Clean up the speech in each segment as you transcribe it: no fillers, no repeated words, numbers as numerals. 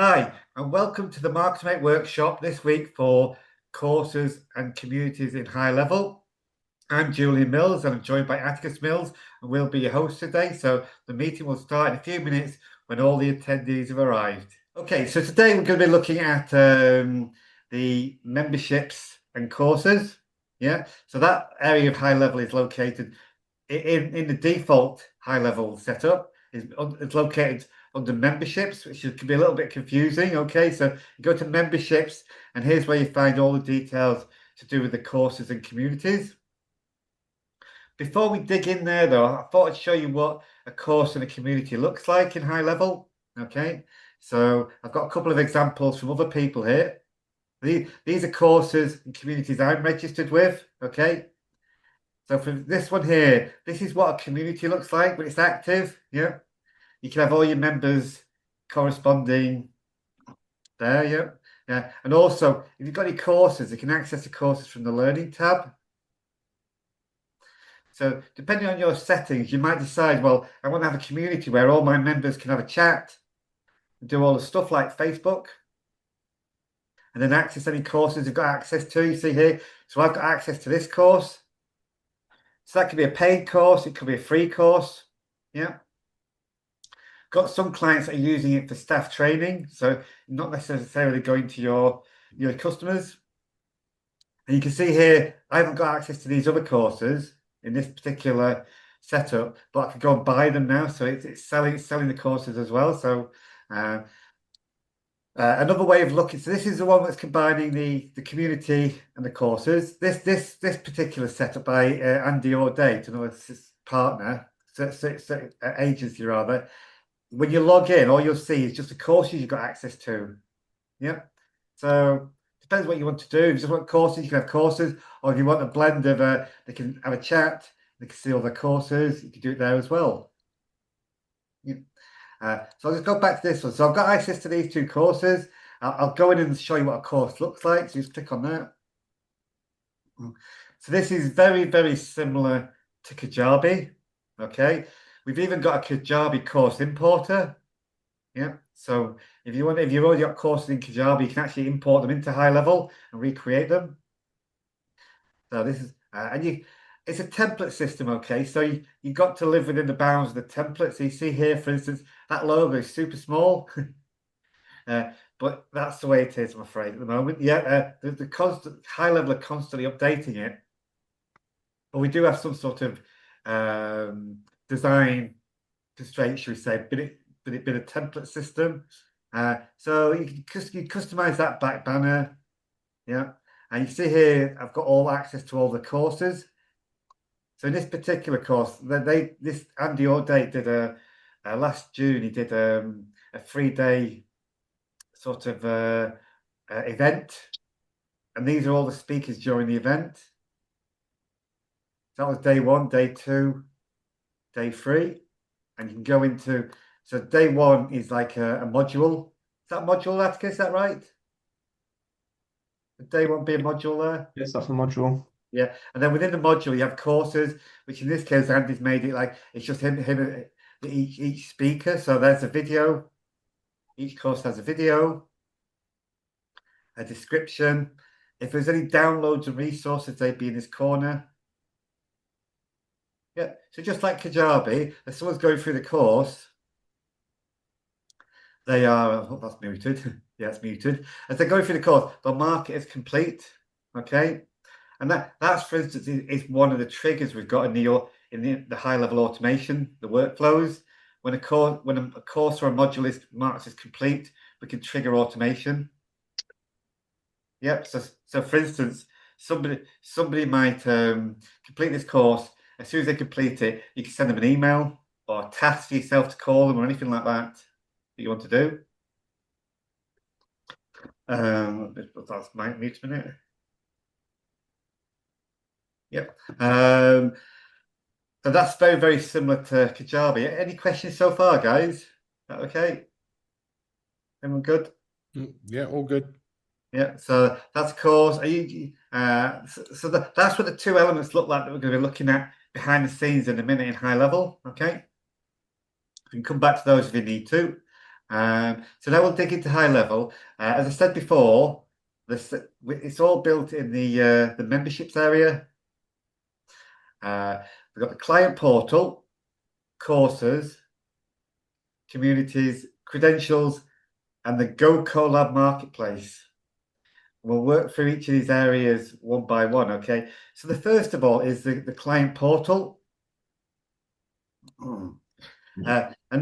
Hi, and welcome to the MarketerM8 workshop this week for courses and communities in high level. I'm Julian Mills and I'm joined by Atticus Mills, and we'll be your host today. So the meeting will start in a few minutes when all the attendees have arrived. Okay, so today we're going to be looking at the memberships and courses. Yeah, so that area of high level is located in the default high level setup. It's located under memberships, which can be a little bit confusing. Okay, so you go to memberships, and here's where you find all the details to do with the courses and communities. Before we dig in there, though, I thought I'd show you what a course and a community looks like in high level. Okay, so I've got a couple of examples from other people here. These are courses and communities I'm registered with. Okay, so for this one here, this is what a community looks like when it's active. Yeah, you can have all your members corresponding there. Yeah. And also, if you've got any courses, you can access the courses from the Learning tab. So depending on your settings, you might decide, well, I want to have a community where all my members can have a chat and do all the stuff like Facebook, and then access any courses you've got access to. You see here, so I've got access to this course. So that could be a paid course, it could be a free course. Yeah. Got some clients that are using it for staff training, so not necessarily going to your customers. And you can see here, I haven't got access to these other courses in this particular setup, but I can go and buy them now. So it's selling the courses as well. So another way of looking, so this is the one that's combining the community and the courses. This particular setup by Andy O'Day, another partner, agency rather. When you log in, all you'll see is just the courses you've got access to. Yeah. So depends what you want to do. If you just want courses, you can have courses, or if you want a blend of they can have a chat, they can see all the courses, you can do it there as well. Yeah. So I'll just go back to this one. So I've got access to these two courses. I'll go in and show you what a course looks like. So just click on that. So this is very, very similar to Kajabi. Okay. We've even got a Kajabi course importer. Yeah. So if you've already got courses in Kajabi, you can actually import them into high level and recreate them. So this is it's a template system. Okay. So you've got to live within the bounds of the template. So you see here, for instance, that logo is super small. But that's the way it is, I'm afraid, at the moment. Yeah, the constant high level are constantly updating it. But we do have some sort of design constraints, should we say, but a template system. So you can customize that back banner. Yeah. And you see here, I've got all access to all the courses. So in this particular course, this Andy O'Day did last June, he did a 3-day sort of event. And these are all the speakers during the event. So that was day 1, day 2, day 3. And you can go into, so day 1 is like a module. Is that module, Atticus? Is that right? Would day 1 be a module there? Yes, that's a module. Yeah, and then within the module you have courses, which in this case Andy's made it like it's just him each speaker. So there's a video. Each course has a video, a description. If there's any downloads and resources, they'd be in this corner. Yeah, so just like Kajabi, if someone's going through the course, they are, oh, that's muted. Yeah, it's muted. As they're going through the course, they'll mark it as complete. Okay. And that's, for instance, is one of the triggers we've got in the high level automation, the workflows. When a course or a module is marked as complete, we can trigger automation. Yep. So for instance, somebody might complete this course. As soon as they complete it, you can send them an email or a task for yourself to call them or anything like that you want to do. That's my mute a minute. Yep. So that's very, very similar to Kajabi. Any questions so far, guys? Okay. Everyone good? Yeah, all good. Yeah. So that's course. Are you? So that's what the two elements look like that we're going to be looking at behind the scenes in a minute in high level. Okay. You can come back to those if you need to. So now we'll dig into high level. As I said before, it's all built in the memberships area. We've got the client portal, courses, communities, credentials, and the Gokollab Marketplace. We'll work through each of these areas one by one, okay? So the first of all is the client portal. And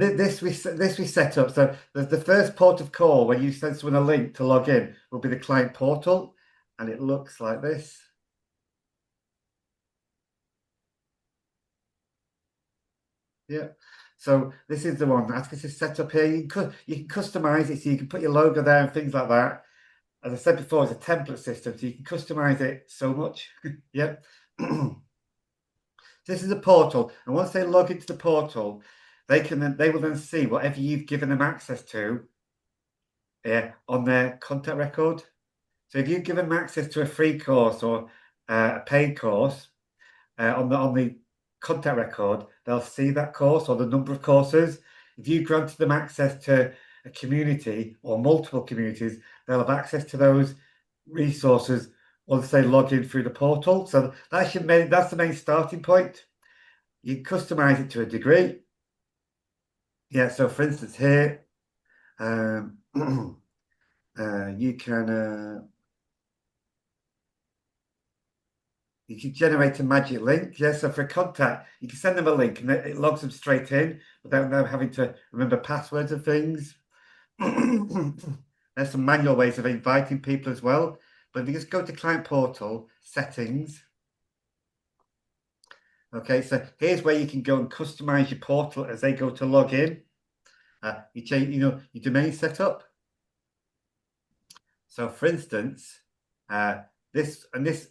this we set up. So the first port of call when you send someone a link to log in will be the client portal, and it looks like this. Yeah. So this is the one that is set up here. You can customize it, so you can put your logo there and things like that. As I said before, it's a template system, so you can customize it so much. Yep. This is a portal, and once they log into the portal, they will then see whatever you've given them access to on their contact record. So if you give them access to a free course or a paid course on the contact record, they'll see that course or the number of courses. If you granted them access to a community or multiple communities, they'll have access to those resources once they log in through the portal. So that's the main starting point. You customize it to a degree. Yeah, so for instance here, you can generate a magic link. Yeah, so for a contact, you can send them a link and it logs them straight in without them having to remember passwords and things. There's some manual ways of inviting people as well. But if you just go to Client Portal, Settings. Okay, so here's where you can go and customize your portal as they go to log in. You change, your domain setup. So for instance, this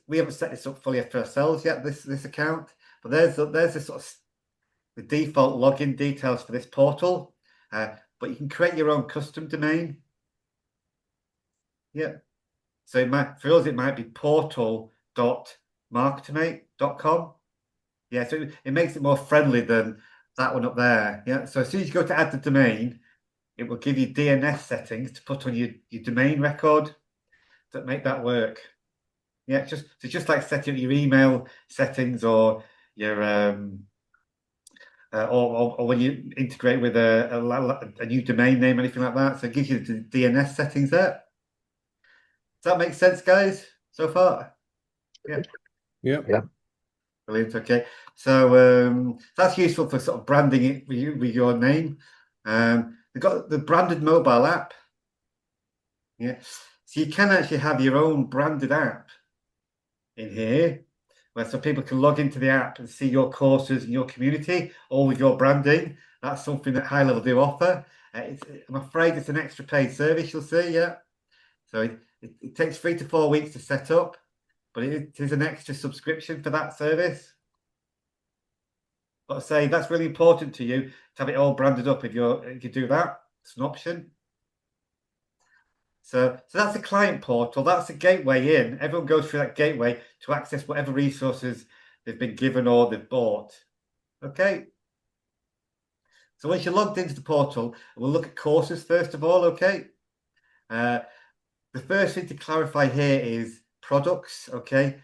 we haven't set this up fully for ourselves yet, this account, but there's the sort of the default login details for this portal. But you can create your own custom domain. Yeah. So for us it might be portal.marketerm8.com. Yeah, so it makes it more friendly than that one up there. Yeah. So as soon as you go to add the domain, it will give you DNS settings to put on your domain record that make that work. Yeah, just like setting up your email settings or your or when you integrate with a new domain name, anything like that. So it gives you the DNS settings there. Does that make sense, guys, so far? Yeah. Yeah. Brilliant. Okay. So that's useful for sort of branding it with your name. They've got the branded mobile app. Yeah. So you can actually have your own branded app in here, where so people can log into the app and see your courses in your community, all with your branding. That's something that HighLevel do offer. I'm afraid it's an extra paid service, you'll see, yeah. So it takes 3 to 4 weeks to set up, but it is an extra subscription for that service. But I say that's really important to you to have it all branded up if you do that. It's an option. So that's the client portal. That's the gateway in. Everyone goes through that gateway to access whatever resources they've been given or they've bought. Okay. So once you're logged into the portal, we'll look at courses first of all. Okay. The first thing to clarify here is products. Okay.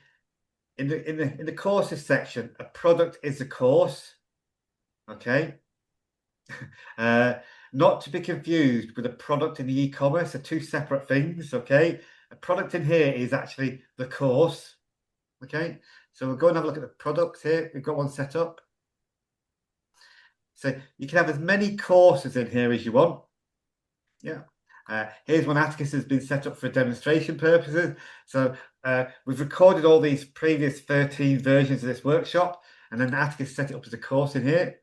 In the courses section, a product is a course. Okay. Not to be confused with a product in the e-commerce. They're two separate things. Okay. A product in here is actually the course. Okay. So we'll go and have a look at the products here. We've got one set up. So you can have as many courses in here as you want. Yeah. Here's one Atticus has been set up for demonstration purposes. So we've recorded all these previous 13 versions of this workshop, and then Atticus set it up as a course in here.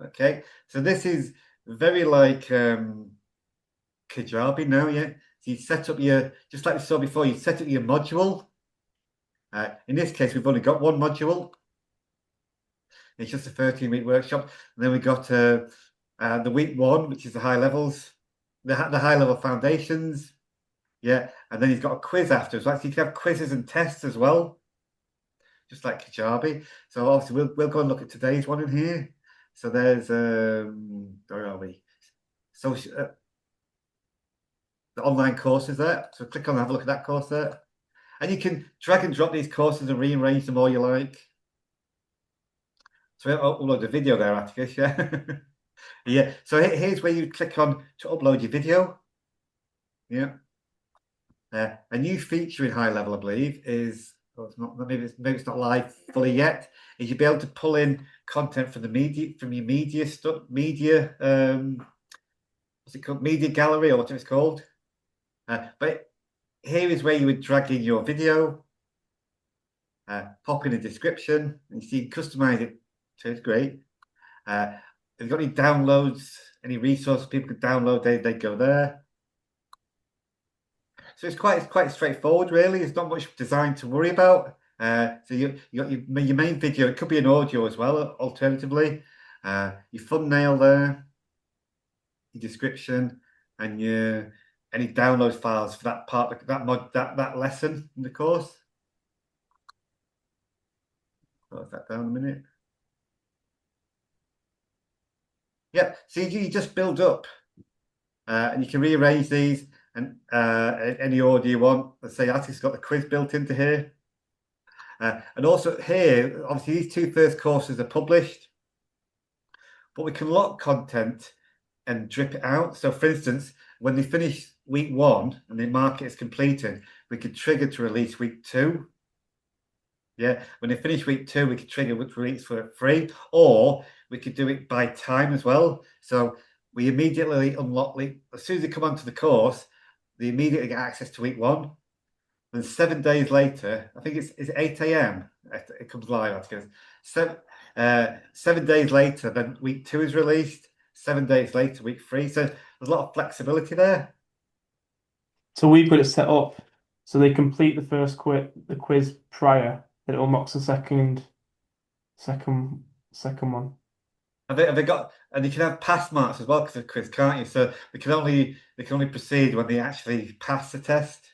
Okay, so this is very like Kajabi now, yeah. So you set up just like we saw before, you set up your module. In this case, we've only got one module. It's just a 13-week workshop. And then we got the week 1, which is the high levels, the high level foundations. Yeah, and then he's got a quiz after. So actually you can have quizzes and tests as well, just like Kajabi. So obviously we'll go and look at today's one in here. So there's where are we? So the online courses there. So click on and have a look at that course there. And you can drag and drop these courses and rearrange them all you like. So I'll upload a video there, Atticus, yeah. Yeah, so here's where you click on to upload your video. Yeah. A new feature in HighLevel, I believe, is, well, it's not, maybe it's not live fully yet, is you'll be able to pull in content from the media, from your media stuff, what's it called? Media gallery, or whatever it's called. But here is where you would drag in your video, pop in a description, and you see you customize it. So it's great. If you've got any downloads, any resources people could download, they go there. So it's quite straightforward, really. There's not much design to worry about. So you got your main video. It could be an audio as well, alternatively. Your thumbnail there, your description, and your any download files for that part, that lesson in the course. Close that down a minute. Yeah, so you just build up, and you can rearrange these and any order you want. Let's say Attic's got the quiz built into here. And also here, obviously these two first courses are published, but we can lock content and drip it out. So for instance, when they finish week 1 and the market is completed, we could trigger to release week 2. Yeah, when they finish week 2, we could trigger to release for free, or we could do it by time as well. So we immediately unlock, as soon as they come onto the course, they immediately get access to week 1. And 7 days later, I think it's 8 a.m. It comes live. I think 7 days later, then week 2 is released. 7 days later, week 3. So there's a lot of flexibility there. So we've got it set up so they complete the first quiz prior, then it unlocks the second one. Have they got, and you can have pass marks as well because of quiz, can't you? So they can only proceed when they actually pass the test.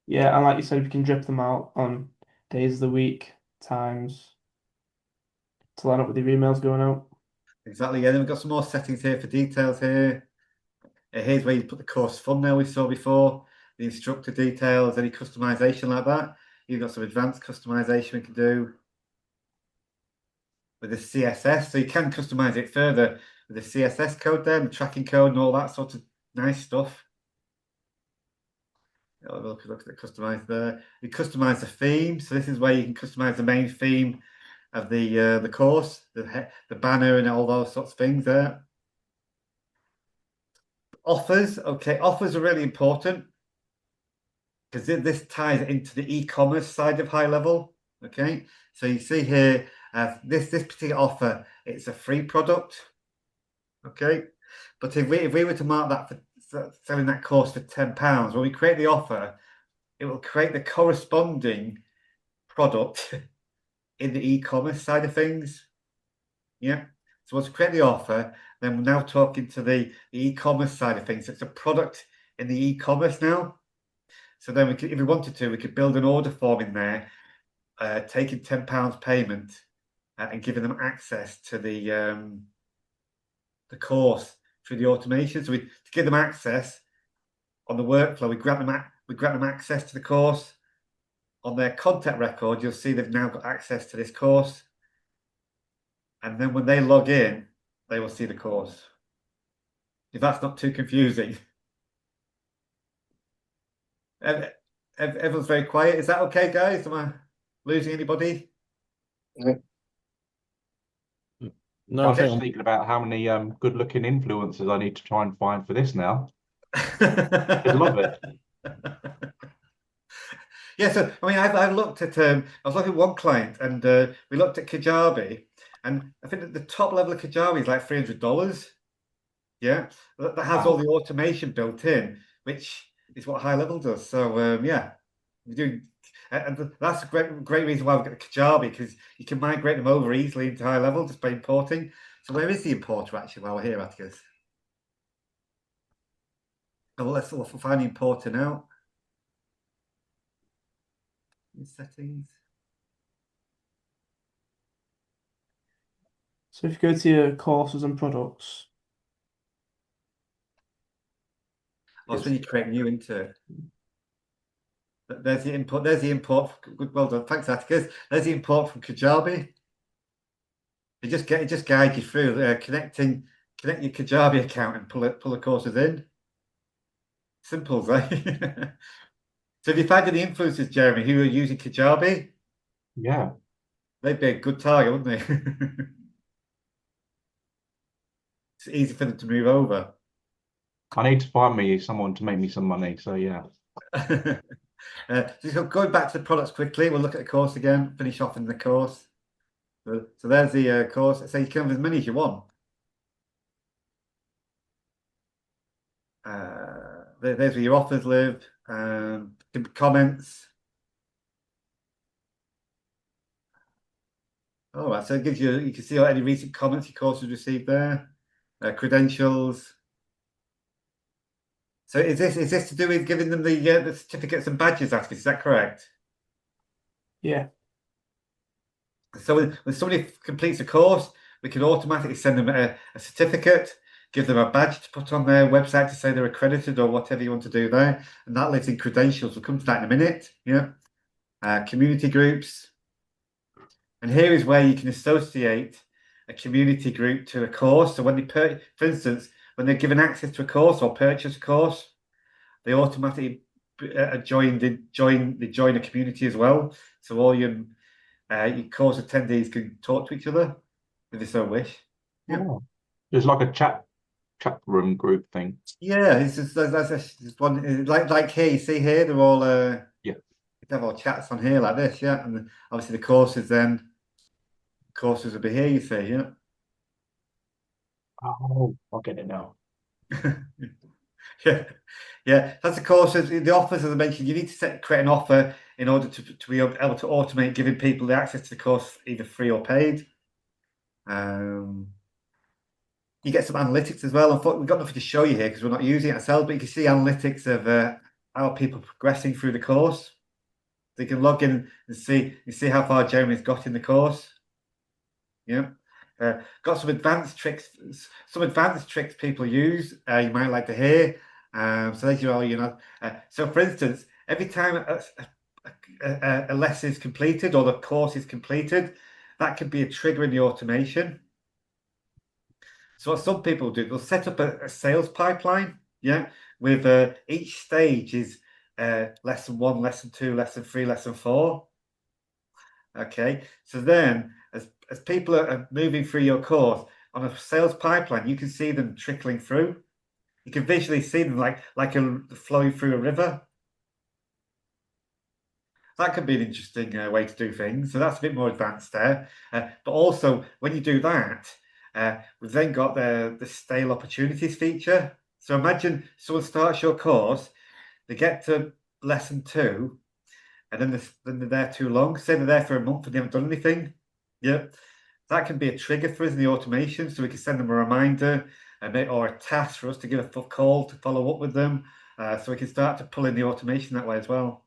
Yeah, and like you said, we can drip them out on days of the week, times to line up with your emails going out. Exactly. Yeah. Then we've got some more settings here for details here. Here's where you put the course thumbnail we saw before, the instructor details, any customization like that. You've got some advanced customization we can do with the CSS. So you can customize it further with the CSS code there, and the tracking code and all that sort of nice stuff. Look at the customize there. You customize the theme. So this is where you can customize the main theme of the course, the banner and all those sorts of things there. Offers, okay, offers are really important because this ties into the e-commerce side of HighLevel. Okay, so you see here, this particular offer, it's a free product. Okay, but if we were to mark that for selling that course for £10, when we create the offer, it will create the corresponding product in the e-commerce side of things. Yeah. So once we create the offer, then we're now talking to the e-commerce side of things. So it's a product in the e-commerce now. So then we could, if we wanted to, we could build an order form in there, taking £10 payment and giving them access to the course through the automation. So to give them access on the workflow, we grant them access to the course. On their contact record, you'll see they've now got access to this course. And then when they log in, they will see the course. If that's not too confusing. Everyone's very quiet. Is that okay, guys? Am I losing anybody? No, I'm just thinking about how many good-looking influencers I need to try and find for this now. I love it. Yeah, so I mean, I've looked at I was looking at one client, and we looked at Kajabi, and I think that the top level of Kajabi is like $300. Yeah, that has all the automation built in, which is what HighLevel does. So yeah, we do, and that's a great reason why we've got the Kajabi, because you can migrate them over easily into HighLevel just by importing. So where is the importer actually while we're here, Atticus? Oh, well, let's find the importer now. In settings. So if you go to your courses and products, That's when you create new into it. There's the import. There's the import. Good, well done. Thanks, Atticus. There's the import from Kajabi. It just guides you through connect your Kajabi account and pull the courses in. Simple, right? So have you found any influencers, Jeremy, who are using Kajabi? Yeah. They'd be a good target, wouldn't they? It's easy for them to move over. I need to find me someone to make me some money. So yeah. So going back to the products quickly, we'll look at the course again, finish off in the course. So there's the course. So you can have as many as you want. There's where your offers live. Comments. All right, so it gives you can see any recent comments your course has received there. Credentials. So is this to do with giving them the certificates and badges, Atticus? Is that correct? yeah. So when somebody completes a course, we can automatically send them a certificate, give them a badge to put on their website to say they're accredited or whatever you want to do there. And that lives in credentials. We'll come to that in a minute. Yeah. Community groups. And here is where you can associate a community group to a course. So when for instance, when they're given access to a course or purchase a course, they automatically join a community as well. So all your course attendees can talk to each other if they so wish. Yeah. Oh. There's like a chat room group thing. Yeah, it's just that's one like here. You see here, they're all Yeah. they have all chats on here like this. Yeah, and obviously the courses will be here. You see, yeah. Oh, I'll get it now. Yeah, yeah. That's the courses. The offers, as I mentioned, you need to create an offer in order to be able to automate giving people the access to the course, either free or paid. You get some analytics as well. We've got nothing to show you here because we're not using it ourselves, but you can see analytics of how people are progressing through the course. So you can log in and see how far Jeremy's got in the course. Yeah. Got some advanced tricks people use you might like to hear. So there's so for instance, every time a lesson is completed or the course is completed, that could be a trigger in the automation. So what some people do, they'll set up a sales pipeline, yeah, with each stage is lesson 1, lesson 2, lesson 3, lesson 4. Okay, so then as people are moving through your course on a sales pipeline, you can see them trickling through. You can visually see them like flowing through a river. That could be an interesting way to do things. So that's a bit more advanced there. But also, when you do that, we've then got the stale opportunities feature. So imagine someone starts your course, they get to lesson 2, and then they're there too long. Say they're there for a month and they haven't done anything. Yeah, that can be a trigger for us in the automation. So we can send them a reminder or a task for us to give a call to follow up with them. So we can start to pull in the automation that way as well.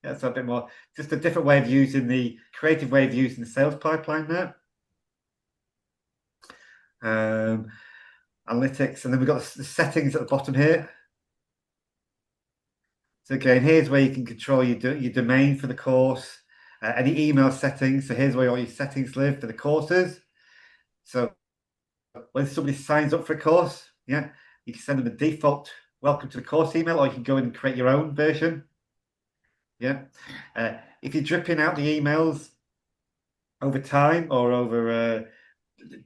Yeah, so a bit more, just a different way of using the creative way of using the sales pipeline there. Analytics, and then we've got the settings at the bottom here. So again, here's where you can control your domain for the course, any email settings. So here's where all your settings live for the courses. So when somebody signs up for a course, yeah, you can send them a default welcome to the course email, or you can go in and create your own version. Yeah. If you're dripping out the emails over time or over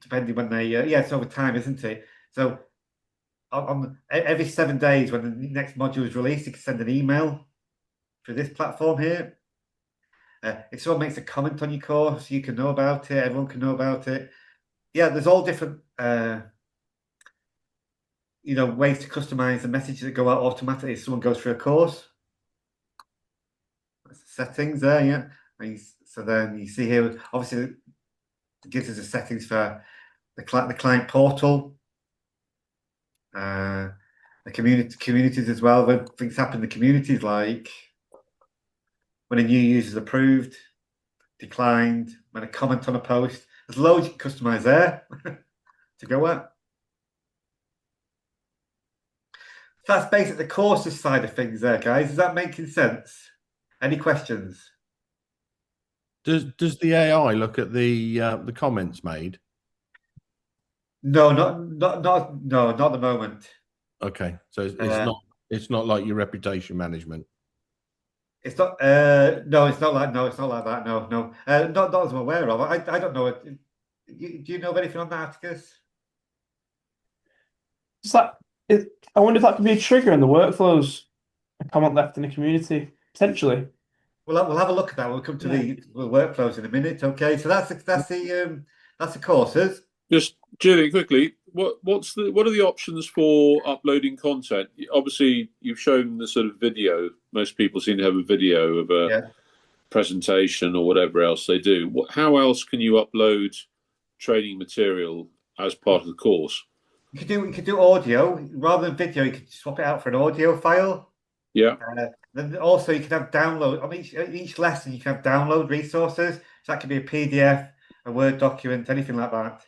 depending when they it's over time, isn't it? So on every 7 days when the next module is released, you can send an email through this platform here. If someone makes a comment on your course, you can know about it. Everyone can know about it. Yeah, there's all different ways to customize the messages that go out automatically if someone goes through a course. That's the settings there, yeah. So then you see here, obviously, it gives us the settings for the client portal, the communities as well. When things happen in the communities, like when a new user is approved, declined, when a comment on a post, There's loads you can customize there to go at. So that's basically the courses side of things there, guys. Is that making sense? Any questions? Does the AI look at the comments made? No, not at the moment. Okay, so it's not like your reputation management. It's not. No, it's not like. No, it's not like that. No, no. Not as I'm aware of. I don't know. Do you know of anything on that, Atticus? It's like I wonder if that could be a trigger in the workflows. A comment left in the community, potentially. We'll have a look at that. We'll come to the workflows in a minute. Okay, so that's the courses. Just Julian, quickly, what are the options for uploading content? Obviously, you've shown the sort of video. Most people seem to have a video of a presentation or whatever else they do. How else can you upload training material as part of the course? You could do audio rather than video. You could swap it out for an audio file. Yeah. Then also you can have download on each lesson. You can have download resources. So that could be a PDF, a Word document, anything like that.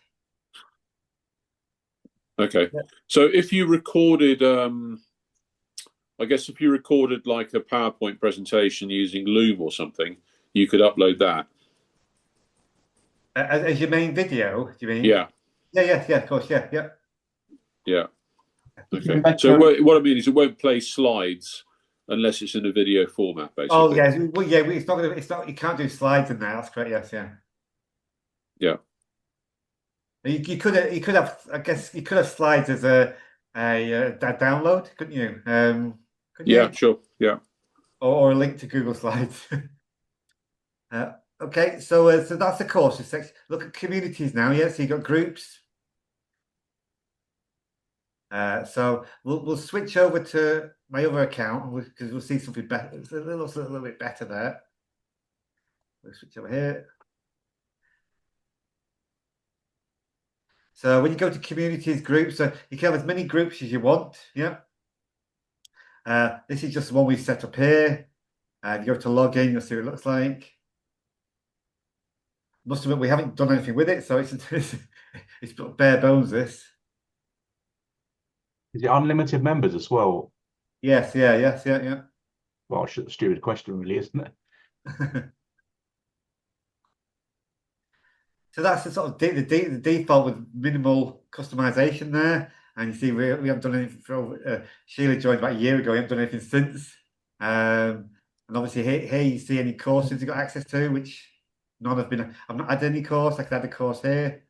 Okay. Yeah. So if you recorded, I guess if you recorded like a PowerPoint presentation using Loom or something, you could upload that. As your main video, do you mean? Yeah. Yeah, of course, yeah. Yeah. Okay. So what I mean is it won't play slides unless it's in a video format, basically. Oh yeah, well, yeah. It's not. You can't do slides in there. That's correct. Yes, yeah. Yeah. You could have. I guess you could have slides as a download, couldn't you? Couldn't yeah, you? Sure. Yeah. Or a link to Google Slides. Okay, so that's the courses section. Look at communities now. Yeah, so you got groups. So we'll switch over to my other account because we'll see something better. It's a little bit better there. We'll switch over here. So when you go to communities groups, so you can have as many groups as you want. Yeah. This is just the one we set up here. You go to login, you'll see what it looks like. Must admit we haven't done anything with it, so it's bare bones. This. Is it unlimited members as well? Yes, yeah. Well, it's a stupid question, really, isn't it? So that's the sort of the default with minimal customization there. And you see, we haven't done anything for Sheila joined about a year ago. We haven't done anything since. And obviously here you see any courses you got access to, which none have been. I've not had any course. I could add a course here,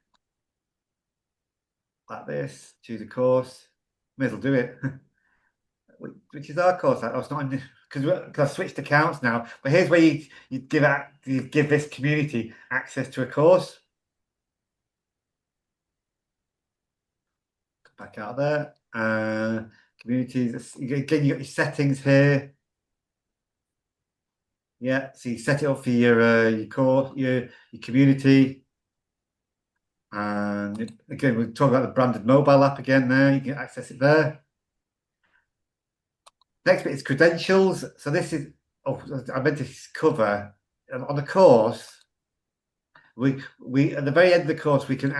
like this. Choose a course. May as well do it. Which is our course. Oh, it's not in because I switched accounts now. But here's where you give this community access to a course. Back out there. Communities. Again, you got your settings here. Yeah, so you set it up for your course, your community. And again, we'll talk about the branded mobile app again there. You can access it there. Next bit is credentials. So this is, I meant to cover on the course. We at the very end of the course we can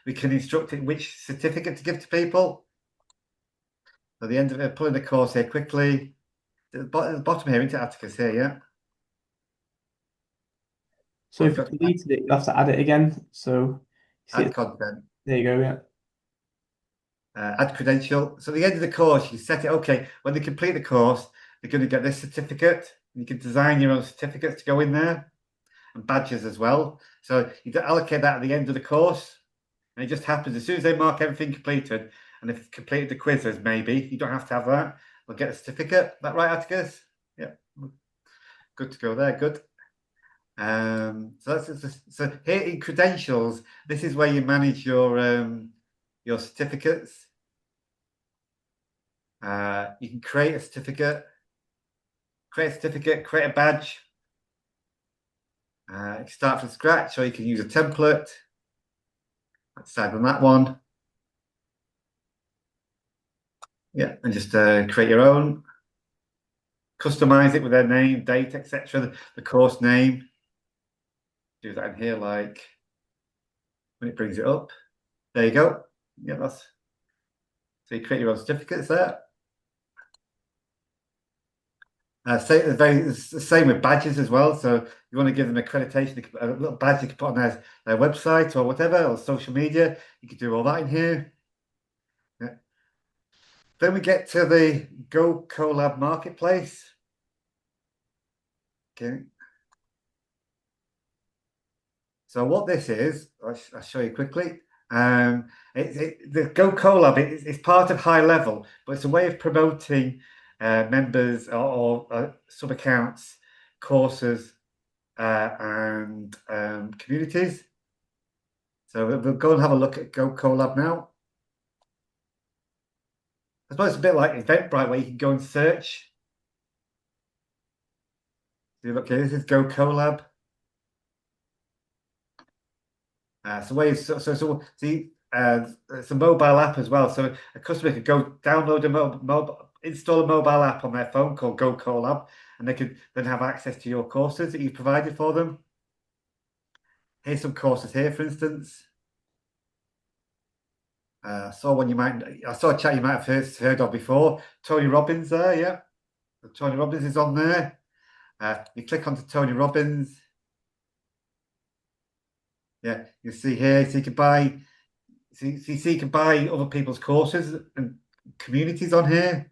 instruct it which certificate to give to people. At the end of it, pulling the course here quickly. At the bottom here, into Atticus here, yeah. So if you deleted it, you have to add it again. So add content. There you go, yeah. Add credential. So at the end of the course, you set it. Okay, when they complete the course, they're going to get this certificate. You can design your own certificates to go in there, and badges as well. So you allocate that at the end of the course, and it just happens as soon as they mark everything completed, and they've completed the quizzes. Maybe you don't have to have that. We'll get a certificate. Is that right, Atticus? Yeah. Good to go there. Good. So here in credentials, this is where you manage your certificates. You can create a certificate, create a badge. You can start from scratch, or you can use a template. Let's decide on that one. Yeah, and just create your own. Customize it with their name, date, etc. The course name. Do that in here, like when it brings it up. There you go. Yeah, that's so you create your own certificates there. It's the same with badges as well. So you want to give them accreditation, a little badge you can put on their website or whatever, or social media. You can do all that in here. Yeah. Then we get to the Gokollab Marketplace. Okay. So what this is, I'll show you quickly. The Gokollab is part of HighLevel, but it's a way of promoting members or sub-accounts, courses, and communities. So we'll go and have a look at Gokollab now. I suppose it's a bit like Eventbrite, where you can go and search. So look here, this is Gokollab. It's a mobile app as well. So a customer could go download install a mobile app on their phone called Gokollab, and they could then have access to your courses that you've provided for them. Here's some courses here, for instance. I saw a chat you might have heard of before. Tony Robbins there, yeah. Tony Robbins is on there. You click onto Tony Robbins. Yeah, you see here, so you can buy. So you can buy other people's courses and communities on here.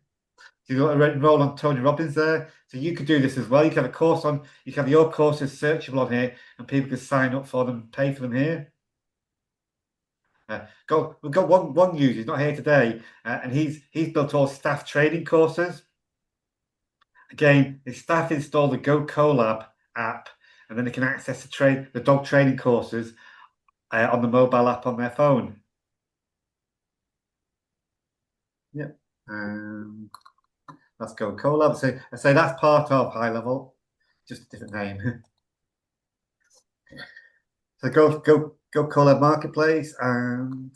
So you've got to enroll on Tony Robbins there. So you could do this as well. You can have a course on. You can have your courses searchable on here, and people can sign up for them, and pay for them here. We've got one user. He's not here today, and he's built all staff training courses. Again, his staff install the Gokollab app, and then they can access the dog training courses on the mobile app on their phone. Yep. Let's go Gokollab. So I say that's part of HighLevel, just a different name. So Gokollab Marketplace, and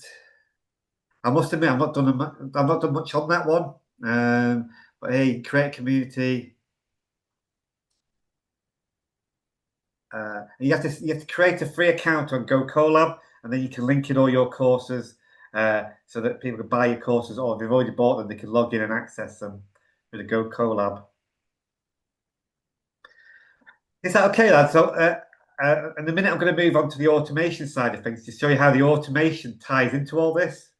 I must admit I've not done much on that one. But hey, create a community. You have to create a free account on Gokollab, and then you can link in all your courses so that people can buy your courses, or if they've already bought them, they can log in and access them with the Gokollab. Is that okay, lads? So, in a minute, I'm going to move on to the automation side of things to show you how the automation ties into all this.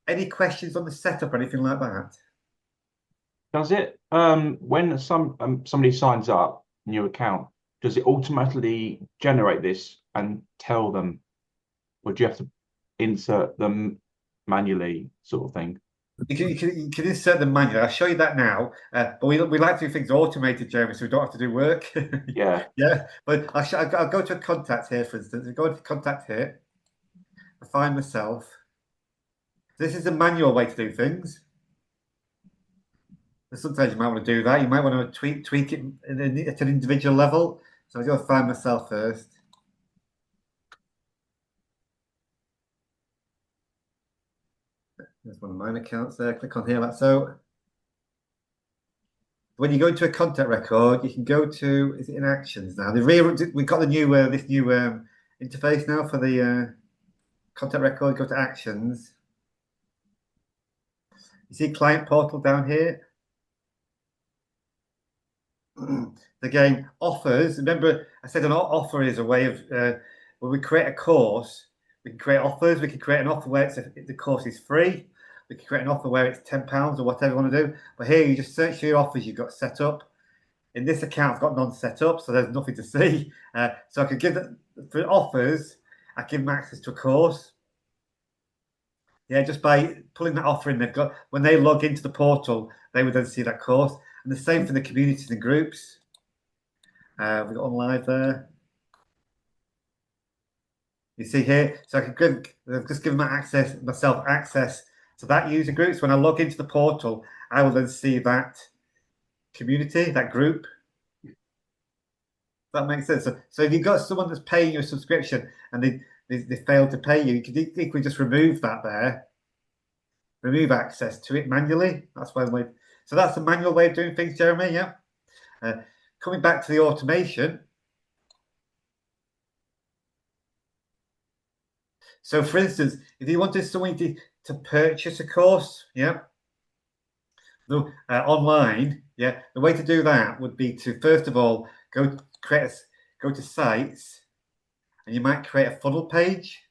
Any questions on the setup or anything like that? Does it, when somebody signs up new account, does it automatically generate this and tell them, or do you have to insert them manually, sort of thing? You can insert them manually. I'll show you that now. But we like to do things automated, Jeremy, so we don't have to do work. Yeah. Yeah. But I'll go to a contact here, for instance. I'll go into contact here. I find myself. This is a manual way to do things. Sometimes you might want to do that. You might want to tweak it at an individual level. So I'll go find myself first. There's one of mine accounts there. Click on here like so. When you go into a contact record, you can go to, is it in actions now? We've got the new this new interface now for the contact record. Go to actions. You see client portal down here. Again, offers. Remember, I said an offer is a way of when we create a course, we can create offers. We can create an offer where the course is free. We can create an offer where it's £10 or whatever you want to do. But here, you just search for your offers you've got set up. In this account, I've got none set up, so there's nothing to see. So I could give them for offers. I give them access to a course. Yeah, just by pulling that offer in, they've got when they log into the portal, they would then see that course. And the same for the communities and groups. We've got on live there. You see here, so I can just give myself access to that user group. So when I log into the portal, I will then see that community, that group. That makes sense. So if you've got someone that's paying you a subscription and they fail to pay you, you can equally just remove that there. Remove access to it manually. That's one way. So that's the manual way of doing things, Jeremy. Yeah. Coming back to the automation. So for instance, if you wanted someone to purchase a course, yeah, online, yeah, the way to do that would be to first of all go to sites, and you might create a funnel page.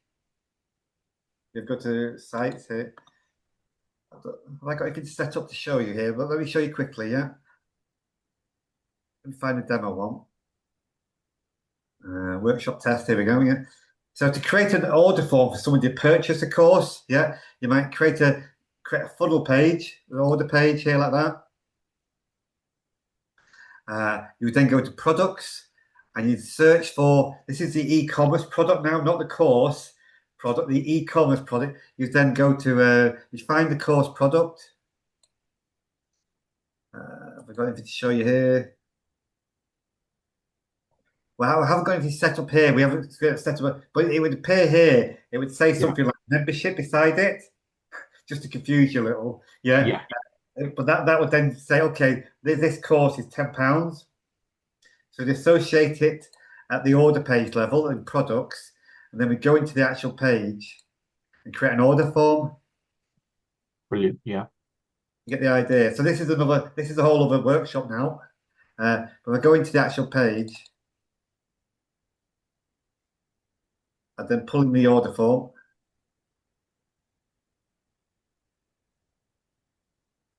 You've got to sites here. Have I got anything set up to show you here? But let me show you quickly, yeah. Let me find the demo one. Workshop test, here we go. Yeah. So to create an order form for someone to purchase a course, yeah, you might create a funnel page, an order page here like that. You would then go to products, and you'd search for, this is the e-commerce product now, not the course product, the e-commerce product. You then go to, you find the course product. Have I got anything to show you here? Well, I haven't got anything set up here. We haven't set up, but it would appear here. It would say something like membership beside it, just to confuse you a little. Yeah. But that would then say, okay, this course is £10. So we associate it at the order page level in products, and then we go into the actual page and create an order form. Brilliant. Yeah. You get the idea. So this is a whole other workshop now. But I go into the actual page and then pull in the order form,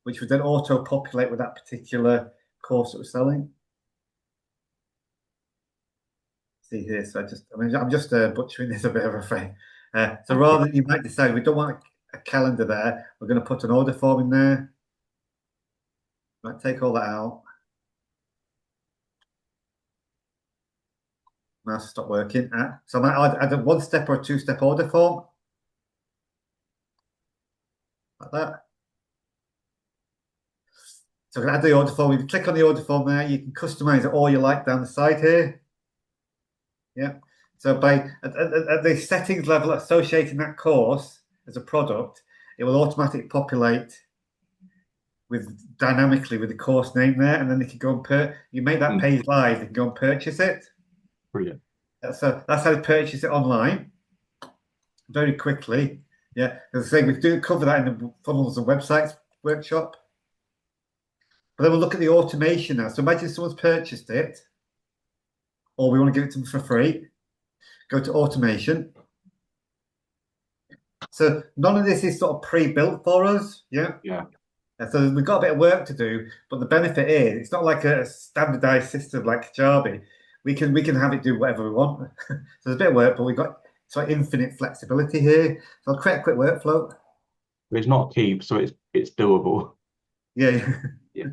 which would then auto-populate with that particular course that we're selling. See here, so I'm just butchering this a bit, I'm afraid. So rather than, you might decide we don't want a calendar there, we're going to put an order form in there. Might take all that out. Mouse stop working. So I might add a 1-step or a 2-step order form. Like that. So I'm going to add the order form. If you click on the order form there, you can customize it all you like down the side here. Yeah. So by at the settings level associating that course as a product, it will automatically populate dynamically with the course name there, and then they can go and you make that page live, they can go and purchase it. Brilliant. So that's how to purchase it online very quickly. Yeah, as I say, we do cover that in the funnels and websites workshop. But then we'll look at the automation now. So imagine someone's purchased it, or we want to give it to them for free. Go to automation. So none of this is sort of pre-built for us. Yeah. Yeah. So we've got a bit of work to do, but the benefit is it's not like a standardized system like Kajabi. We can have it do whatever we want. So there's a bit of work, but we've got sort of infinite flexibility here. So I'll create a quick workflow. It's not key, so it's doable. Yeah. Yeah.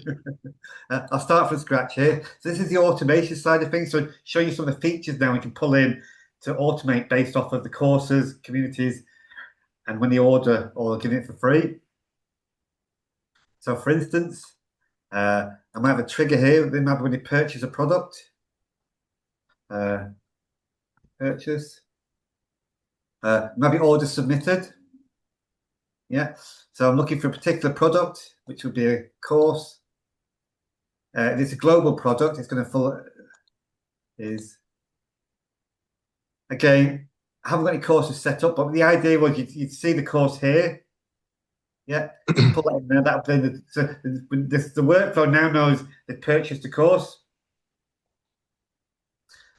I'll start from scratch here. So this is the automation side of things. So show you some of the features now we can pull in to automate based off of the courses, communities, and when they order or giving it for free. So for instance, I might have a trigger here. They might have when they purchase a product. Purchase. Maybe order submitted. Yeah. So I'm looking for a particular product, which would be a course. If it's a global product, it's going to again, I haven't got any courses set up, but the idea was you'd see the course here. Yeah, pull that in there. The workflow now knows they've purchased a course.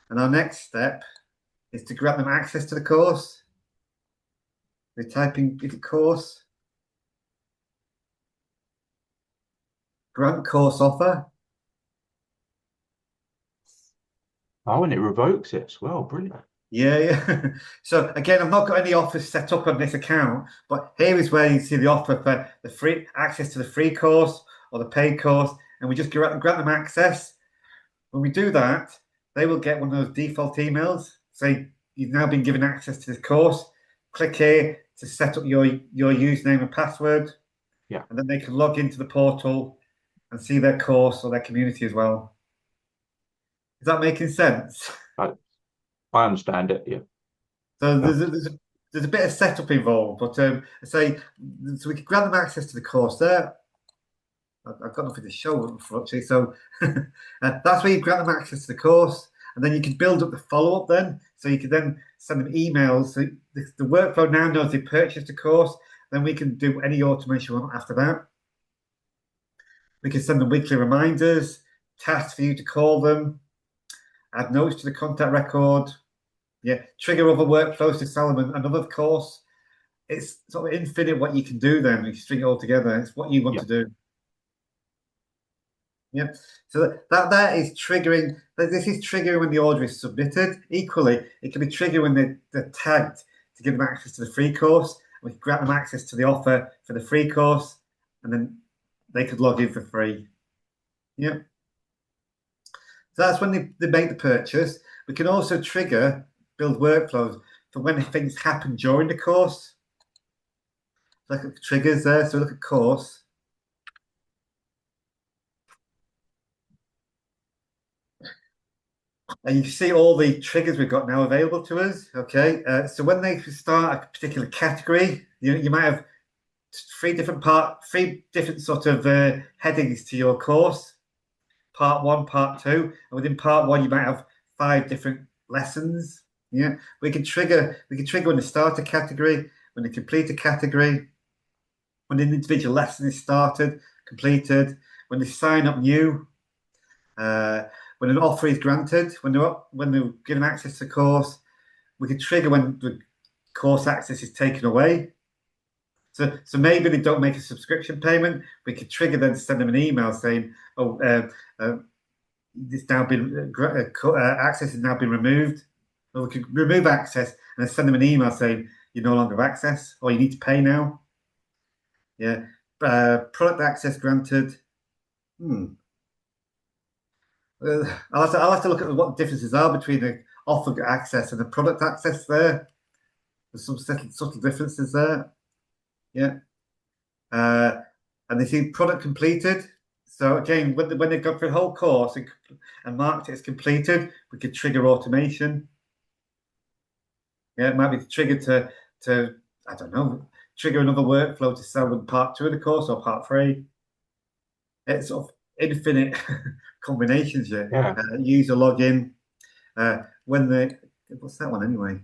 And our next step is to grant them access to the course. We're typing the course. Grant course offer. Oh, and it revokes it as well. Brilliant. Yeah. So again, I've not got any offers set up on this account, but here is where you see the offer for the free access to the free course or the paid course, and we just grant them access. When we do that, they will get one of those default emails saying you've now been given access to this course. Click here to set up your username and password. Yeah. And then they can log into the portal and see their course or their community as well. Is that making sense? I understand it. Yeah. So there's a bit of setup involved, but I say so we can grant them access to the course there. I've got nothing to show, unfortunately. So that's where you grant them access to the course, and then you can build up the follow-up then. So you can then send them emails. So the workflow now knows they purchased a course. Then we can do any automation we want after that. We can send them weekly reminders, tasks for you to call them, add notes to the contact record, trigger other workflows to sell them another course. It's sort of infinite what you can do then. You string it all together. It's what you want to do. Yeah. So that is triggering. This is triggering when the order is submitted. Equally, it can be triggered when they're tagged to give them access to the free course. We can grant them access to the offer for the free course, and then they could log in for free. Yeah. So that's when they make the purchase. We can also build workflows for when things happen during the course. Look at the triggers there. So look at course. And you can see all the triggers we've got now available to us. Okay. So when they start a particular category, you might have three different sort of headings to your course. Part 1, part 2, and within part 1 you might have 5 different lessons. Yeah, we can trigger when they start a category, when they complete a category, when an individual lesson is started, completed, when they sign up new, when an offer is granted, when they're given access to the course. We can trigger when the course access is taken away. So maybe they don't make a subscription payment. We could trigger them to send them an email saying, "Oh, it's now been access has now been removed." Or we could remove access and then send them an email saying you no longer have access, or you need to pay now. Yeah, product access granted. I'll have to look at what the differences are between the offer access and the product access. There's some subtle differences there. Yeah, and they see product completed. So again, when they've gone through the whole course and marked it as completed, we could trigger automation. Yeah, it might be triggered to I don't know, trigger another workflow to sell them part 2 of the course or part 3. It's sort of infinite combinations here. Yeah. User login. What's that one anyway?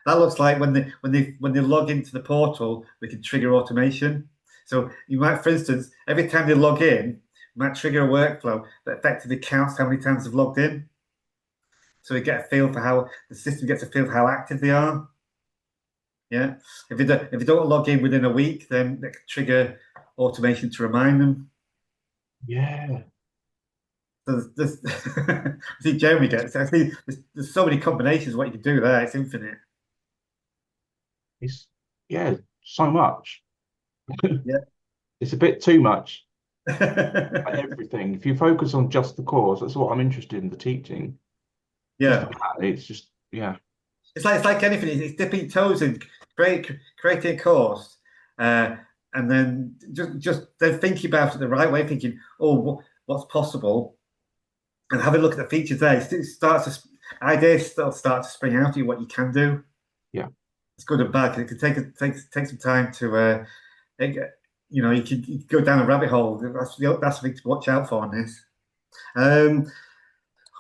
That looks like when they log into the portal, we can trigger automation. So you might, for instance, every time they log in, you might trigger a workflow that effectively counts how many times they've logged in. So we get a feel for how the system gets a feel for how active they are. Yeah. If they don't log in within a week, then they can trigger automation to remind them. Yeah. So see, Jeremy gets. I see there's so many combinations of what you can do there. It's infinite. It's so much. Yeah. It's a bit too much. Everything. If you focus on just the course, that's what I'm interested in, the teaching. Yeah. It's just It's like anything. It's dipping toes in creating a course, and then just then thinking about it the right way, thinking, oh, what's possible, and having a look at the features there. Ideas start to spring out of you what you can do. Yeah, it's good and bad. It can take some time to, you can go down a rabbit hole. That's something to watch out for on this.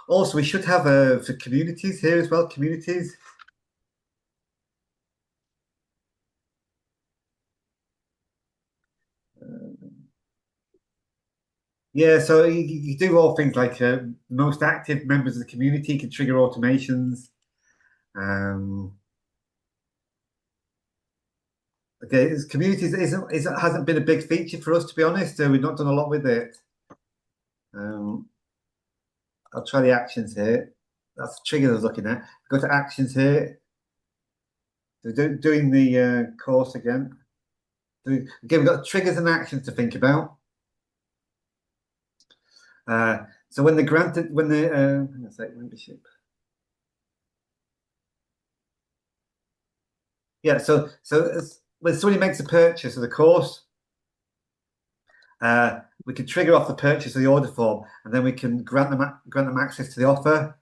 Also, we should have for communities here as well. Communities. Yeah, so you do all things like most active members of the community can trigger automations. Okay, communities hasn't been a big feature for us, to be honest. We've not done a lot with it. I'll try the actions here. That's the trigger I was looking at. Go to actions here. So doing the course again. Again, we've got triggers and actions to think about. So when membership. Yeah, so when somebody makes a purchase of the course, we can trigger off the purchase of the order form, and then we can grant them access to the offer.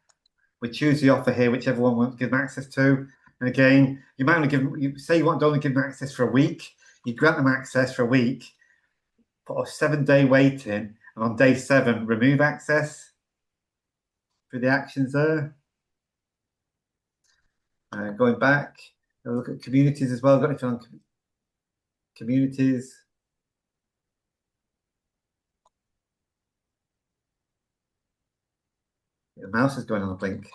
We choose the offer here, whichever one we want to give them access to. And again, you might only say you want to only give them access for a week. You grant them access for a week, put a 7-day wait in, and on day 7, remove access. through the actions there. Going back, we'll look at communities as well. Got anything on communities? The mouse is going on a blink.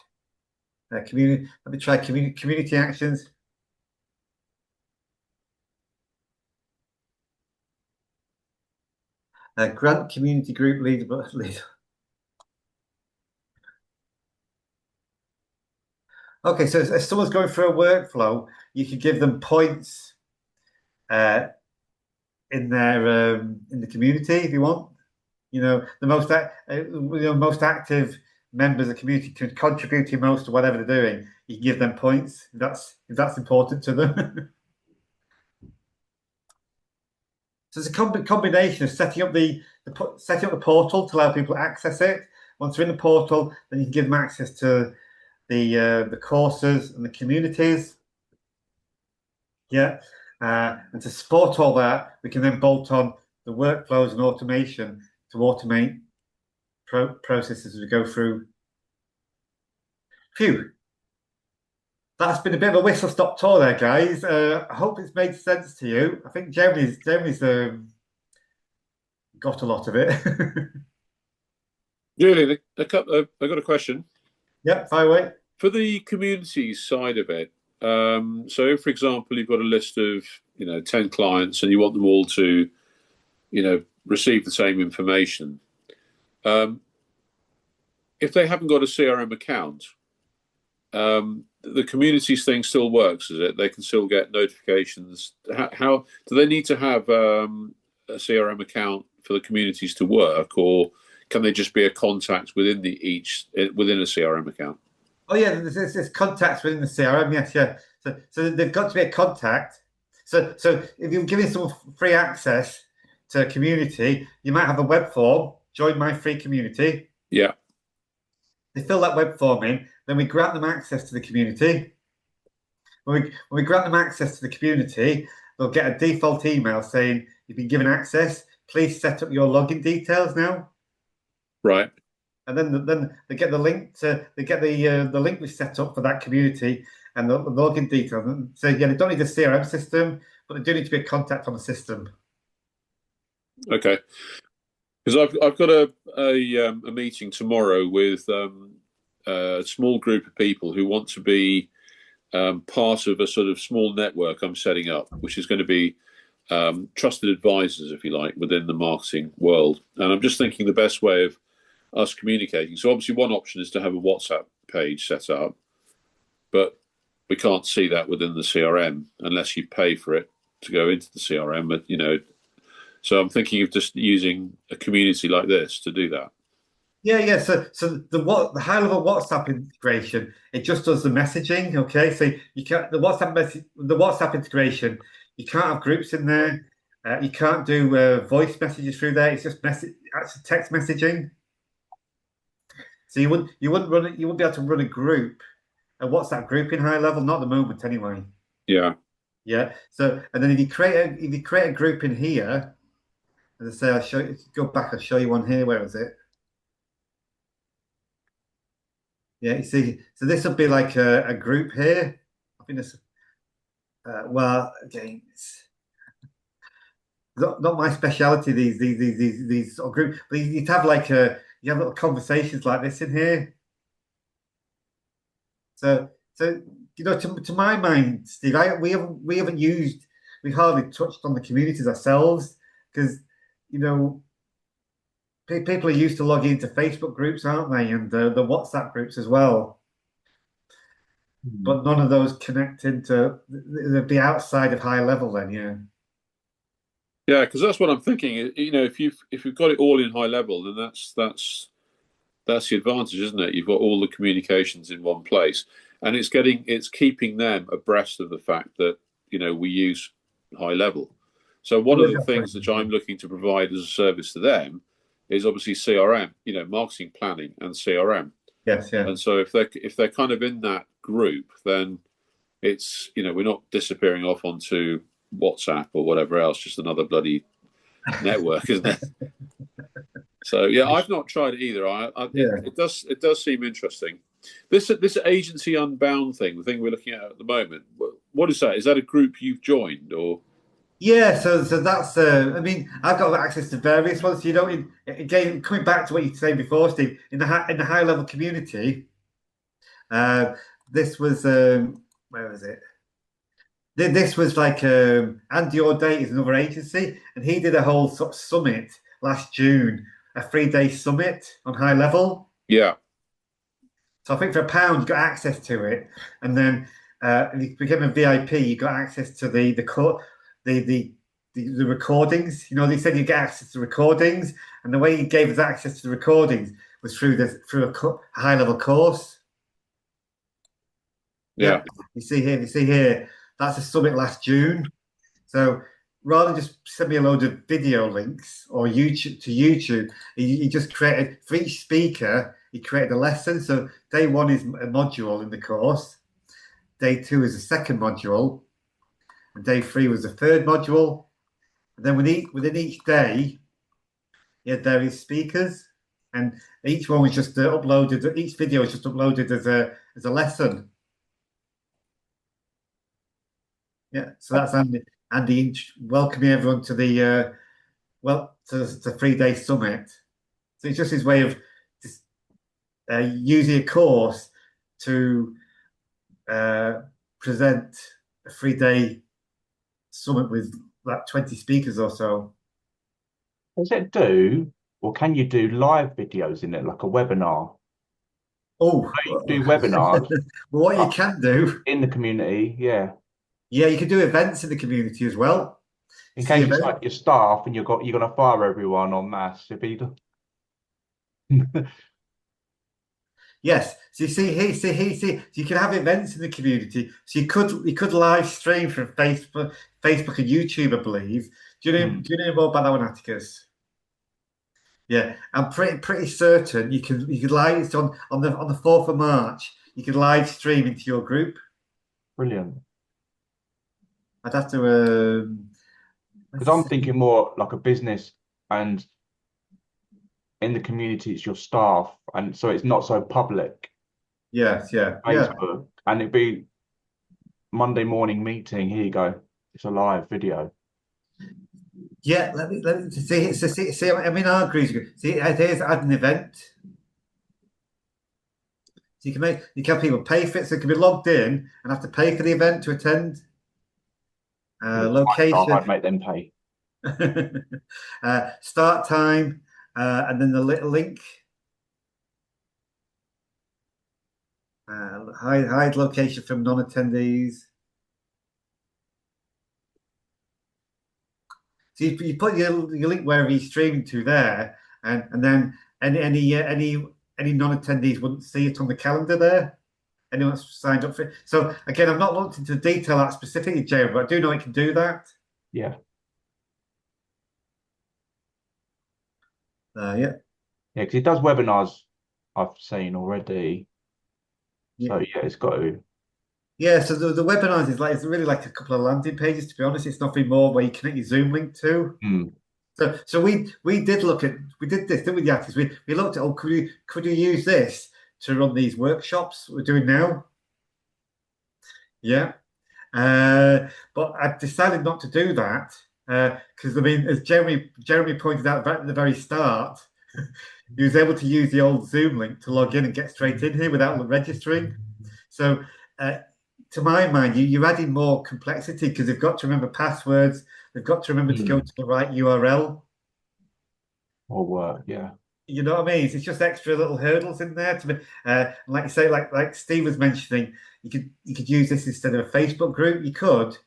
Community. Let me try community actions. Grant community group leader. Okay, so if someone's going through a workflow, you could give them points in their in the community if you want. You know, the most active members of the community can contribute the most to whatever they're doing. You can give them points if that's important to them. So it's a combination of setting up the portal to allow people to access it. Once they're in the portal, then you can give them access to the courses and the communities. Yeah, and to support all that, we can then bolt on the workflows and automation to automate processes as we go through. Phew. That's been a bit of a whistle-stop tour there, guys. I hope it's made sense to you. I think Jeremy's got a lot of it. Julian, I got a question. Yep, fire away. For the community side of it, so if, for example, you've got a list of 10 clients and you want them all to receive the same information, if they haven't got a CRM account, the communities thing still works, is it? They can still get notifications. How do they need to have a CRM account for the communities to work, or can they just be a contact within within a CRM account? Oh yeah, there's contacts within the CRM. Yes, yeah. So they've got to be a contact. So if you're giving someone free access to a community, you might have a web form. Join my free community. Yeah. They fill that web form in. Then we grant them access to the community. When we grant them access to the community, they'll get a default email saying you've been given access. Please set up your login details now. Right. And then they get the link the link we set up for that community and the login details. And so yeah, they don't need a CRM system, but they do need to be a contact on the system. Okay. Because I've got a meeting tomorrow with a small group of people who want to be part of a sort of small network I'm setting up, which is going to be trusted advisors, if you like, within the marketing world. And I'm just thinking the best way of us communicating. So obviously one option is to have a WhatsApp page set up, but we can't see that within the CRM unless you pay for it to go into the CRM. But, so I'm thinking of just using a community like this to do that. Yeah. So the high-level WhatsApp integration, it just does the messaging. Okay, so you can't the WhatsApp integration. You can't have groups in there. You can't do voice messages through there. It's just actually text messaging. So you wouldn't be able to run a group, a WhatsApp group in HighLevel, not at the moment anyway. Yeah. Yeah. So and then if you create a group in here, as I say, go back. I'll show you one here. Where is it? Yeah, you see, so this would be like a group here. I think this. Well, again, it's not my speciality. These sort of groups. But you'd have you have little conversations like this in here. So to my mind, Steve, we hardly touched on the communities ourselves because people are used to logging into Facebook groups, aren't they, and the WhatsApp groups as well. But none of those connect into the outside of HighLevel. Then, yeah. Yeah, because that's what I'm thinking. If you've got it all in HighLevel, then that's the advantage, isn't it? You've got all the communications in one place, and it's keeping them abreast of the fact that we use HighLevel. So one of the things that I'm looking to provide as a service to them is obviously CRM, marketing planning and CRM. Yes, yeah. And so if they're kind of in that group, then it's we're not disappearing off onto WhatsApp or whatever else, just another bloody network, isn't it? So yeah, I've not tried it either. It does seem interesting. This agency unbound thing, the thing we're looking at the moment. What is that? Is that a group you've joined or? Yeah, so that's I mean, I've got access to various ones. You know, again, coming back to what you were saying before, Steve, in the high level community, this was where was it? This was like Andy O'Day is another agency, and he did a whole sort of summit last June, a 3-day summit on high level. Yeah. So I think for £1 you got access to it, and then if you became a VIP, you got access to the recordings. You know, they said you get access to recordings, and the way he gave us access to the recordings was through a high level course. Yeah. You see here, that's a summit last June. So rather than just send me a load of video links or YouTube, he just created for each speaker. He created a lesson. So day 1 is a module in the course. Day 2 is the second module, and day 3 was the third module. And then within each day, you had various speakers, and each one was just uploaded. Each video was just uploaded as a lesson. Yeah, so that's Andy welcoming everyone to the to the 3-day summit. So it's just his way of just using a course to present a 3-day summit with like 20 speakers or so. Does it do, or can you do live videos in it, like a webinar? Oh, You do webinars. Well, what you can do in the community, yeah. Yeah, you can do events in the community as well. In case it's like your staff and you're gonna fire everyone en masse. If you Yes, so you see, so you can have events in the community. So you could live stream from Facebook and YouTube, I believe. Do you know more about that one, Atticus? Yeah, I'm pretty certain you could live it on the 4th of March. You could live stream into your group. Brilliant. I'd have to because I'm thinking more like a business, and in the community it's your staff, and so it's not so public. Yes, yeah, Facebook, and it'd be Monday morning meeting. Here you go. It's a live video. Yeah, let me see. I'm in our group. See, here's add an event. So you can have people pay for it. So it can be logged in and have to pay for the event to attend. Location. I'd make them pay. Start time, and then the little link. Hide location from non-attendees. So you put your link wherever you're streaming to there, and then any non-attendees wouldn't see it on the calendar there. Anyone that's signed up for it. So again, I've not looked into detail that specifically, Jay, but I do know it can do that. Yeah. Yeah. Yeah, because it does webinars. I've seen already. So yeah, it's got to. Yeah, so the webinars is it's really like a couple of landing pages. To be honest, it's nothing more where you connect your Zoom link to. So we did this, didn't we, Yatis? We looked at could you use this to run these workshops we're doing now? Yeah, but I decided not to do that because I mean, as Jeremy pointed out right at the very start, he was able to use the old Zoom link to log in and get straight in here without registering. So to my mind, you're adding more complexity because they've got to remember passwords. They've got to remember to go to the right URL. Or work, yeah. You know what I mean? It's just extra little hurdles in there. Like you say, like Steve was mentioning, you could use this instead of a Facebook group. You could,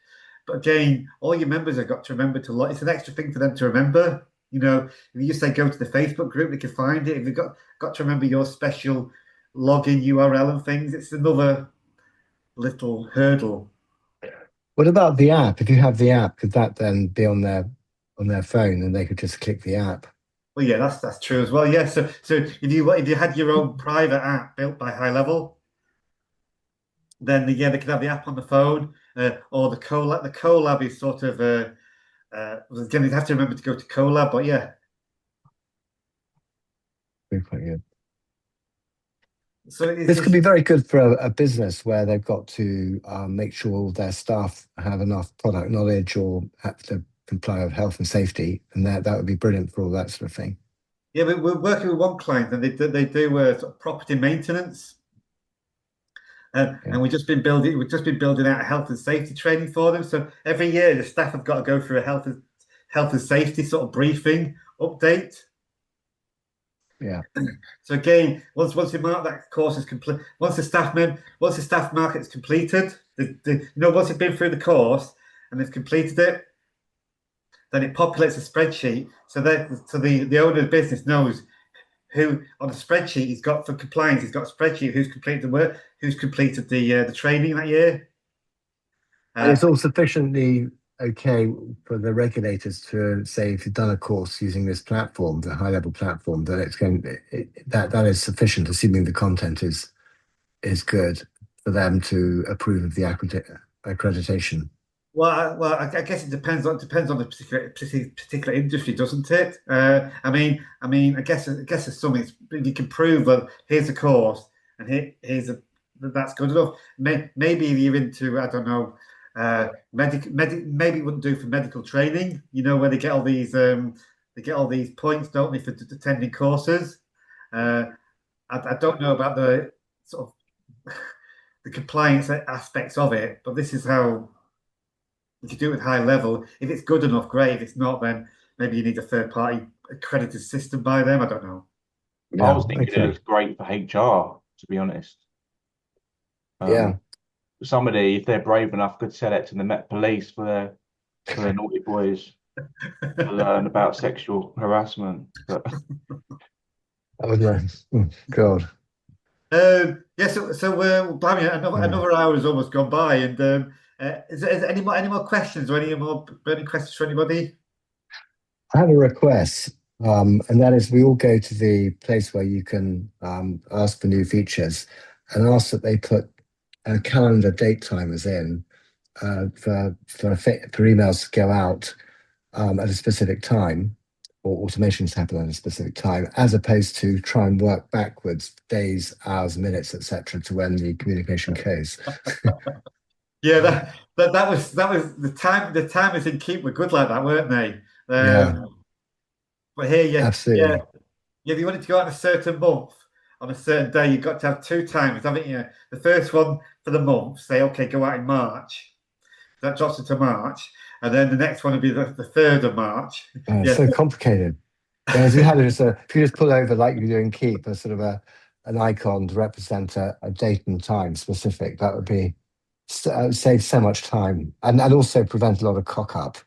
but again, all your members have got to remember to log. It's an extra thing for them to remember. You know, if you just say go to the Facebook group, they can find it. If you've got to remember your special login URL and things, it's another little hurdle. What about the app? If you have the app, could that then be on their phone and they could just click the app? Well, yeah, that's true as well. Yeah, so if you had your own private app built by HighLevel, then they could have the app on the phone or the Gokollab. The Gokollab is sort of again, you'd have to remember to go to Gokollab, but yeah. be quite good. So this could be very good for a business where they've got to make sure all their staff have enough product knowledge or have to comply with health and safety, and that would be brilliant for all that sort of thing. Yeah, we're working with one client, and they do sort of property maintenance, and we've just been building out health and safety training for them. So every year the staff have got to go through a health and safety sort of briefing update. Yeah. So again, once we mark that course is complete, once the staff market is completed, once they've been through the course and they've completed it, then it populates a spreadsheet. So the owner of the business knows who on a spreadsheet he's got for compliance. He's got a spreadsheet who's completed the work, who's completed the training that year. And it's all sufficiently okay for the regulators to say if you've done a course using this platform, the HighLevel platform, that that is sufficient, assuming the content is good, for them to approve of the accreditation. Well, I guess it depends on the particular industry, doesn't it? I mean, I guess there's something you can prove that here's a course and that's good enough. Maybe you're into, I don't know, maybe it wouldn't do for medical training. Where they get all these points, don't they, for attending courses? I don't know about the sort of the compliance aspects of it, but this is how. If you do it with HighLevel, if it's good enough, great. If it's not, then maybe you need a third-party accredited system by them. I don't know. I was thinking it looks great for HR, to be honest. Somebody, if they're brave enough, could sell it to the Met Police for their naughty boys to learn about sexual harassment. But that was nice. God. Blimey, another hour has almost gone by, and is there any more questions or any more burning questions for anybody? I have a request, and that is we all go to the place where you can ask for new features and ask that they put calendar date timers in for emails to go out at a specific time, or automations happen at a specific time, as opposed to try and work backwards, days, hours, minutes, etc., to when the communication goes. Yeah, that was the time. The timers in Keep were good like that, weren't they? But here, absolutely. If you wanted to go out on a certain month on a certain day, you've got to have two timers, haven't you? The first one for the month, say, okay, go out in March. That drops into March, and then the next one would be the 3rd of March. It's so complicated. Whereas if you just pull over like you do in Keep, a sort of an icon to represent a date and time specific, that would be save so much time and also prevent a lot of cock up.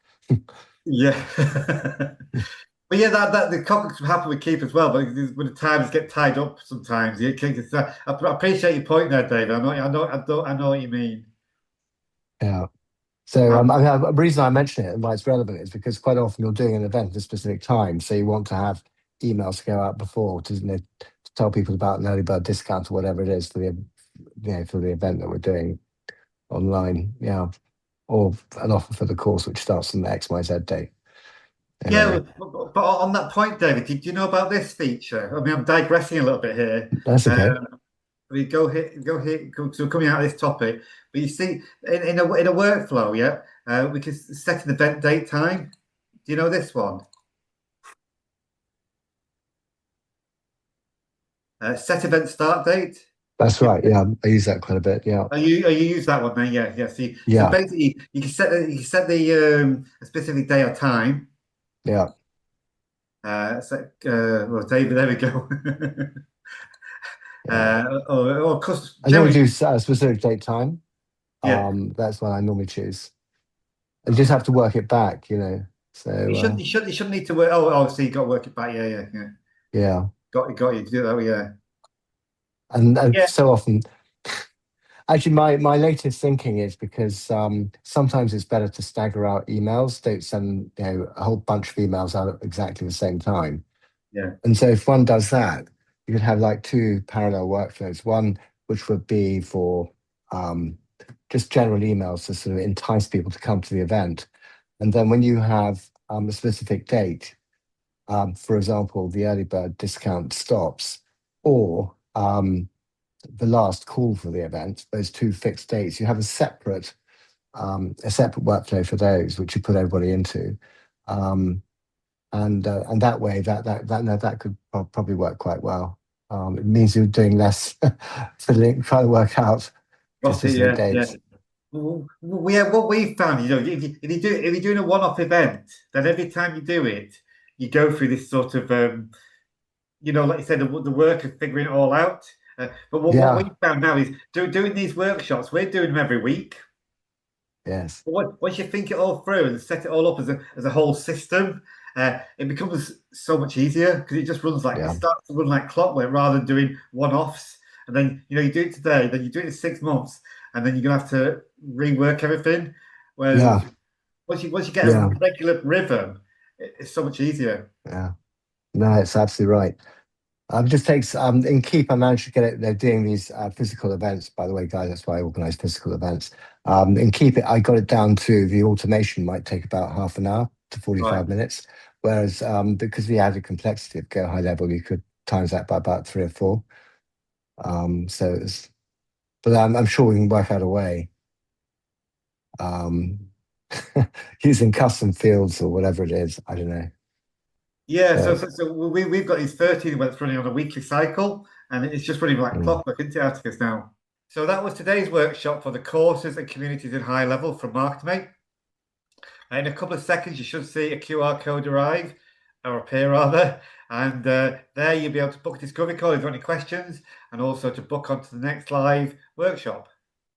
Yeah. But yeah, that the cock ups happen with Keep as well, but when the times get tied up sometimes, I appreciate your point there, David. I know what you mean. Yeah. So the reason I mention it and why it's relevant is because quite often you're doing an event at a specific time, so you want to have emails go out before to tell people about an early bird discount or whatever it is for the event that we're doing online, or an offer for the course which starts on the XYZ date. Anyway. Yeah, but on that point, David, do you know about this feature? I mean, I'm digressing a little bit here. That's okay. We go here. So coming out of this topic, but you see, in a workflow, we can set an event date time. Do you know this one? Set event start date. That's right. Yeah, I use that quite a bit. Yeah. You use that one then? Yeah. So basically, you can set the a specific day or time. Yeah. Well, David, there we go. I normally do a specific date time. That's what I normally choose. And just have to work it back, So you shouldn't need to work. So you got to work it back. Yeah. Got you to do that. Yeah. And so often, actually, my latest thinking is because sometimes it's better to stagger out emails. Don't send a whole bunch of emails out at exactly the same time. Yeah. And so if one does that, you could have like two parallel workflows. One which would be for just general emails to sort of entice people to come to the event, and then when you have a specific date, for example, the early bird discount stops, or the last call for the event, those two fixed dates, you have a separate workflow for those, which you put everybody into, and that way that could probably work quite well. It means you're doing less fiddling, trying to work out specific dates. What we found, if you're doing a one-off event, then every time you do it, you go through this sort of, like you said, the work of figuring it all out. But what we found now is doing these workshops. We're doing them every week. Yes. But once you think it all through and set it all up as a whole system, it becomes so much easier, because it just runs like it starts to run like clockwork rather than doing one-offs. And then you do it today, then you do it in 6 months, and then you're gonna have to rework everything. Whereas once you get a regular rhythm, it's so much easier. Yeah. No, it's absolutely right. Just takes in Keep, I managed to get it. They're doing these physical events, by the way, guys. That's why I organize physical events. In Keep it, I got it down to the automation might take about half an hour to 45 minutes. Whereas because we added complexity of GoHighLevel, you could times that by about 3 or 4. But I'm sure we can work out a way using custom fields or whatever it is. I don't know. Yeah, so we've got these 13 events running on a weekly cycle, and it's just running like clockwork, isn't it, Atticus, now? So that was today's workshop for the courses and communities in HighLevel from MarketerM8. In a couple of seconds, you should see a QR code arrive, or appear rather, and there you'll be able to book a discovery call if you have any questions, and also to book onto the next live workshop.